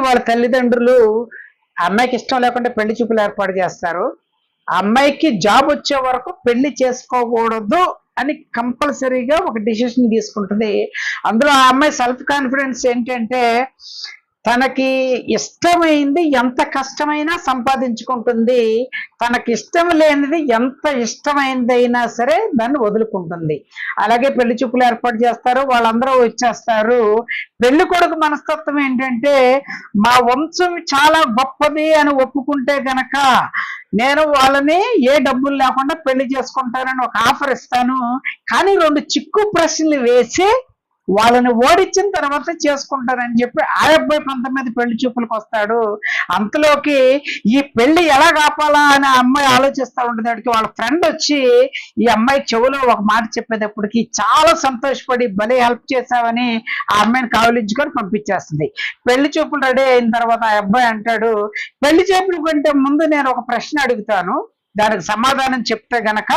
వాళ్ళ తల్లిదండ్రులు ఆ అమ్మాయికి ఇష్టం లేకుండా పెళ్లి చూపులు ఏర్పాటు చేస్తారు. ఆ అమ్మాయికి జాబ్ వచ్చే వరకు పెళ్లి చేసుకోకూడదు అని కంపల్సరీగా ఒక డిసిషన్ తీసుకుంటుంది. అందులో ఆ అమ్మాయి సెల్ఫ్ కాన్ఫిడెన్స్ ఏంటంటే తనకి ఇష్టమైంది ఎంత కష్టమైనా సంపాదించుకుంటుంది. తనకి ఇష్టం లేనిది ఎంత ఇష్టమైందైనా సరే దాన్ని వదులుకుంటుంది. అలాగే పెళ్లి చూపులు ఏర్పాటు చేస్తారు, వాళ్ళందరూ వచ్చేస్తారు. పెళ్లి కొడుకు మనస్తత్వం ఏంటంటే మా వంశం చాలా గొప్పది అని ఒప్పుకుంటే గనక నేను వాళ్ళని ఏ డబ్బులు లేకుండా పెళ్లి చేసుకుంటానని ఒక ఆఫర్ ఇస్తాను, కానీ 2 చిక్కు ప్రశ్నలు వేసి వాళ్ళని ఓడించిన తర్వాత చేసుకుంటానని చెప్పి ఆ అబ్బాయి పంత మీద పెళ్లి చూపులకు వస్తాడు. అంతలోకి ఈ పెళ్లి ఎలా కాపాలా అని ఆ అమ్మాయి ఆలోచిస్తూ ఉండేదానికి వాళ్ళ ఫ్రెండ్ వచ్చి ఈ అమ్మాయి చెవులో ఒక మాట చెప్పేటప్పటికి చాలా సంతోషపడి భలే హెల్ప్ చేశావని ఆ అమ్మాయిని కావలించుకొని పంపించేస్తుంది. పెళ్లి చూపులు రెడీ అయిన తర్వాత ఆ అబ్బాయి అంటాడు, పెళ్లి చూపుల కంటే ముందు నేను ఒక ప్రశ్న అడుగుతాను, దానికి సమాధానం చెప్తే గనక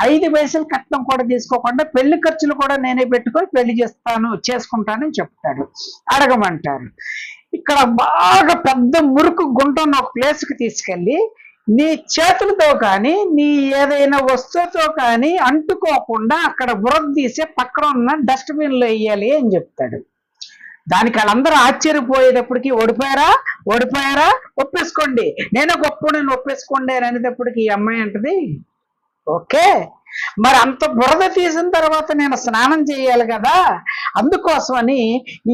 5 పైసలు కట్నం కూడా తీసుకోకుండా పెళ్లి ఖర్చులు కూడా నేనే పెట్టుకొని పెళ్లి చేసుకుంటానని చెప్తాడు. అడగమంటారు. ఇక్కడ బాగా పెద్ద మురుకు గుంట ఉన్న ఒక ప్లేస్కి తీసుకెళ్ళి నీ చేతులతో కానీ నీ ఏదైనా వస్తువుతో కానీ అంటుకోకుండా అక్కడ బురద తీసే పక్కన ఉన్న డస్ట్బిన్లో వేయాలి అని చెప్తాడు. దానికి వాళ్ళందరూ ఆశ్చర్యపోయేటప్పటికి ఓడిపోయారా ఒప్పేసుకోండి, నేనే గొప్పని ఒప్పేసుకోండి అని అనేటప్పటికి ఈ అమ్మాయి అంటది, ఓకే మరి అంత బురద తీసిన తర్వాత నేను స్నానం చేయాలి కదా, అందుకోసమని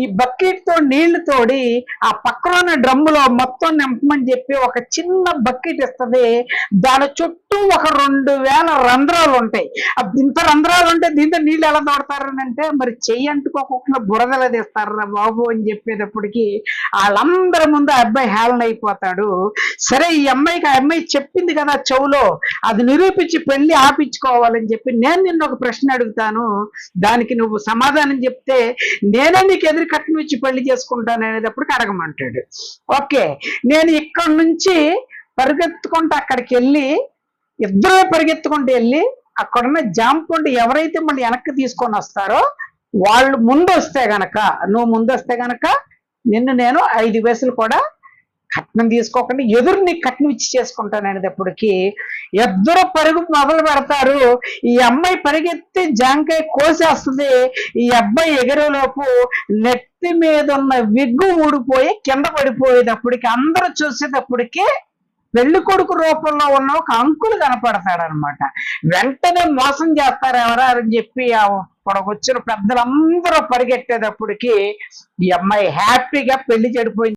ఈ బకెట్ తో నీళ్లు తోడి ఆ పక్కన ఉన్న డ్రమ్ములో మొత్తం నింపమని చెప్పి ఒక చిన్న బకెట్ ఇస్తుంది. దాని చుట్టూ ఒక 2000 రంధ్రాలు ఉంటాయి. ఇంత రంధ్రాలు ఉంటే దీంతో నీళ్ళు ఎలా తోడతారని అంటే మరి చెయ్యి అంటుకోకుండా బురదలా తీస్తారా బాబు అని చెప్పేటప్పటికి వాళ్ళందరి ముందు ఆ అబ్బాయి హేళన అయిపోతాడు. సరే ఈ అమ్మాయికి ఆ అమ్మాయి చెప్పింది కదా చెవులో, అది నిరూపించి పెళ్లి ఆపించుకోవాలని చెప్పి నేను నిన్ను ఒక ప్రశ్న అడుగుతాను, దానికి నువ్వు సమాధానం చెప్తే నేనే నీకు ఎదురు కట్నం ఇచ్చి పెళ్లి చేసుకుంటాను అనేటప్పటికి అడగమంటాడు. ఓకే, నేను ఇక్కడ నుంచి పరిగెత్తుకుంటూ అక్కడికి వెళ్ళి ఇద్దరు పరిగెత్తుకుంటూ వెళ్ళి అక్కడున్న జాంపండు ఎవరైతే మళ్ళీ వెనక్కి తీసుకొని వస్తారో వాళ్ళు ముందు వస్తే గనక, నువ్వు ముందు వస్తే గనక నిన్ను నేను 5 పైసలు కూడా కట్నం తీసుకోకుండా ఎదురు నీకు కట్నం ఇచ్చి చేసుకుంటాను అనేటప్పటికి ఇద్దరు పరుగు మొదలు పెడతారు. ఈ అమ్మాయి పరిగెత్తి జాంకాయ కోసేస్తుంది. ఈ అబ్బాయి ఎగరేలోపు నెత్తి మీద ఉన్న విగ్గు ఊడిపోయి కింద పడిపోయేటప్పటికి అందరూ చూసేటప్పటికి పెళ్లి కొడుకు రూపంలో ఉన్న ఒక అంకులు కనపడతాడనమాట. వెంటనే మోసం చేస్తారు ఎవరా అని చెప్పి అక్కడికి వచ్చిన పెద్దలందరూ పరిగెట్టేటప్పటికి ఈ అమ్మాయి హ్యాపీగా పెళ్లి చెడిపోయింది.